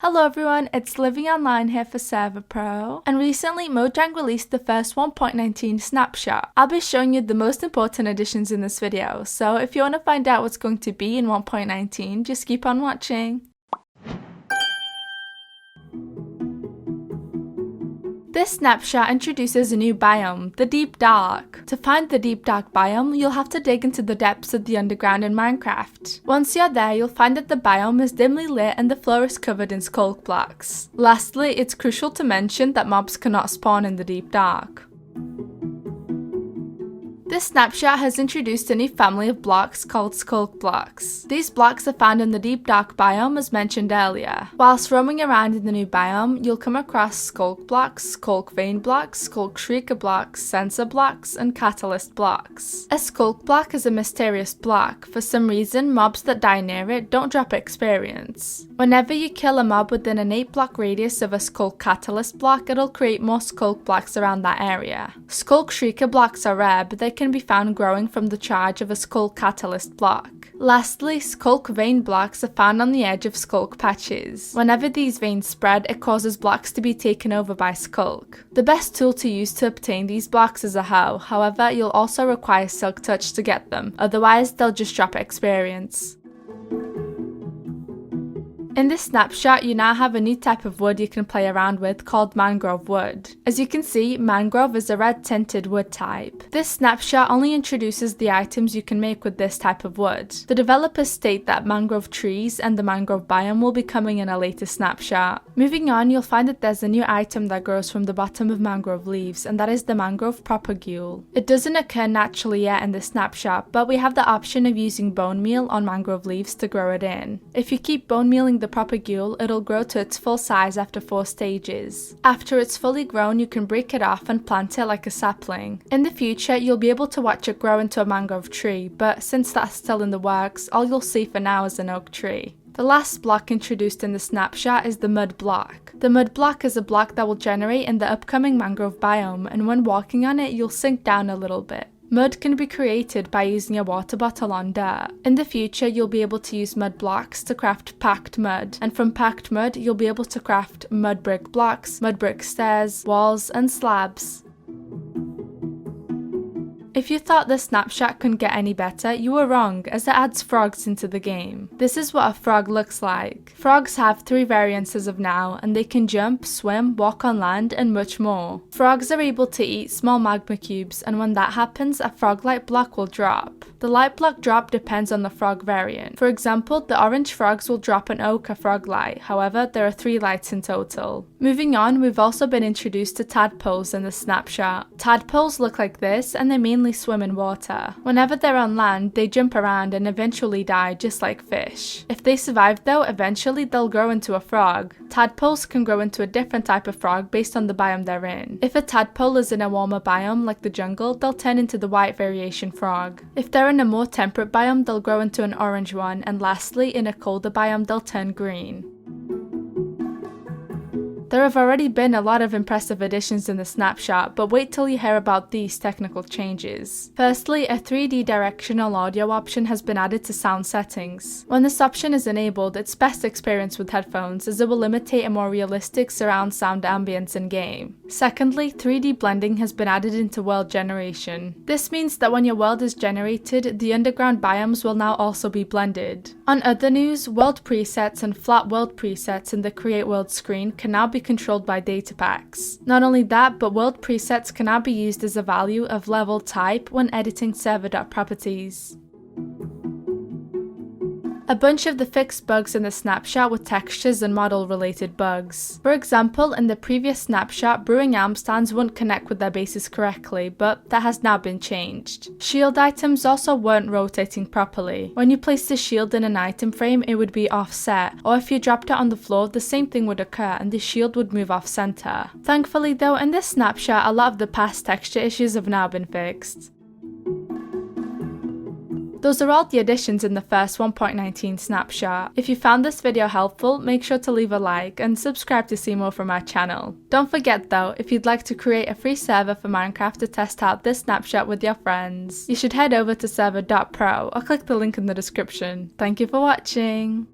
Hello everyone, it's Living Online here for Server.pro, and recently Mojang released the first 1.19 Snapshot. I'll be showing you the most important additions in this video, so if you want to find out what's going to be in 1.19, just keep on watching. This snapshot introduces a new biome, the Deep Dark. To find the Deep Dark biome, you'll have to dig into the depths of the underground in Minecraft. Once you're there, you'll find that the biome is dimly lit and the floor is covered in Sculk Blocks. Lastly, it's crucial to mention that mobs cannot spawn in the Deep Dark. This snapshot has introduced a new family of blocks called Sculk Blocks. These blocks are found in the Deep Dark biome as mentioned earlier. Whilst roaming around in the new biome, you'll come across Sculk Blocks, Sculk Vein Blocks, Sculk Shrieker Blocks, Sensor Blocks, and Catalyst Blocks. A Sculk Block is a mysterious block. For some reason, mobs that die near it don't drop experience. Whenever you kill a mob within an 8 block radius of a Sculk Catalyst block, it'll create more Sculk Blocks around that area. Sculk Shrieker Blocks are rare, but they can be found growing from the charge of a Sculk Catalyst block. Lastly, Sculk Vein Blocks are found on the edge of Sculk patches. Whenever these veins spread, it causes blocks to be taken over by Sculk. The best tool to use to obtain these blocks is a hoe, however you'll also require Silk Touch to get them, otherwise they'll just drop experience. In this snapshot, you now have a new type of wood you can play around with called Mangrove Wood. As you can see, Mangrove is a red tinted wood type. This snapshot only introduces the items you can make with this type of wood. The developers state that mangrove trees and the mangrove biome will be coming in a later snapshot. Moving on, you'll find that there's a new item that grows from the bottom of mangrove leaves, and that is the mangrove propagule. It doesn't occur naturally yet in this snapshot, but we have the option of using bone meal on mangrove leaves to grow it in. If you keep bone mealing the propagule, it'll grow to its full size after 4 stages. After it's fully grown, you can break it off and plant it like a sapling. In the future, you'll be able to watch it grow into a mangrove tree, but since that's still in the works, all you'll see for now is an oak tree. The last block introduced in the snapshot is the Mud Block. The Mud Block is a block that will generate in the upcoming mangrove biome, and when walking on it, you'll sink down a little bit. Mud can be created by using a water bottle on dirt. In the future, you'll be able to use mud blocks to craft packed mud, and from packed mud, you'll be able to craft mud brick blocks, mud brick stairs, walls, and slabs. If you thought this snapshot couldn't get any better, you were wrong, as it adds frogs into the game. This is what a frog looks like. Frogs have 3 variants as of now, and they can jump, swim, walk on land, and much more. Frogs are able to eat small magma cubes, and when that happens, a frog light block will drop. The light block drop depends on the frog variant. For example, the orange frogs will drop an ochre frog light, however, there are 3 lights in total. Moving on, we've also been introduced to tadpoles in the snapshot. Tadpoles look like this, and they mainly swim in water. Whenever they're on land, they jump around and eventually die just like fish. If they survive though, eventually they'll grow into a frog. Tadpoles can grow into a different type of frog based on the biome they're in. If a tadpole is in a warmer biome like the jungle, they'll turn into the white variation frog. If they're in a more temperate biome, they'll grow into an orange one, and lastly, in a colder biome, they'll turn green. There have already been a lot of impressive additions in the snapshot, but wait till you hear about these technical changes. Firstly, a 3D directional audio option has been added to sound settings. When this option is enabled, it's best experienced with headphones, as it will imitate a more realistic surround sound ambience in-game. Secondly, 3D blending has been added into world generation. This means that when your world is generated, the underground biomes will now also be blended. On other news, world presets and flat world presets in the Create World screen can now be controlled by data packs. Not only that, but world presets can now be used as a value of level type when editing Server.properties. A bunch of the fixed bugs in the snapshot were textures and model related bugs. For example, in the previous snapshot, brewing arm stands wouldn't connect with their bases correctly, but that has now been changed. Shield items also weren't rotating properly. When you placed the shield in an item frame, it would be offset, or if you dropped it on the floor, the same thing would occur and the shield would move off center. Thankfully though, in this snapshot, a lot of the past texture issues have now been fixed. Those are all the additions in the first 1.19 snapshot. If you found this video helpful, make sure to leave a like and subscribe to see more from our channel. Don't forget though, if you'd like to create a free server for Minecraft to test out this snapshot with your friends, you should head over to Server.pro or click the link in the description. Thank you for watching!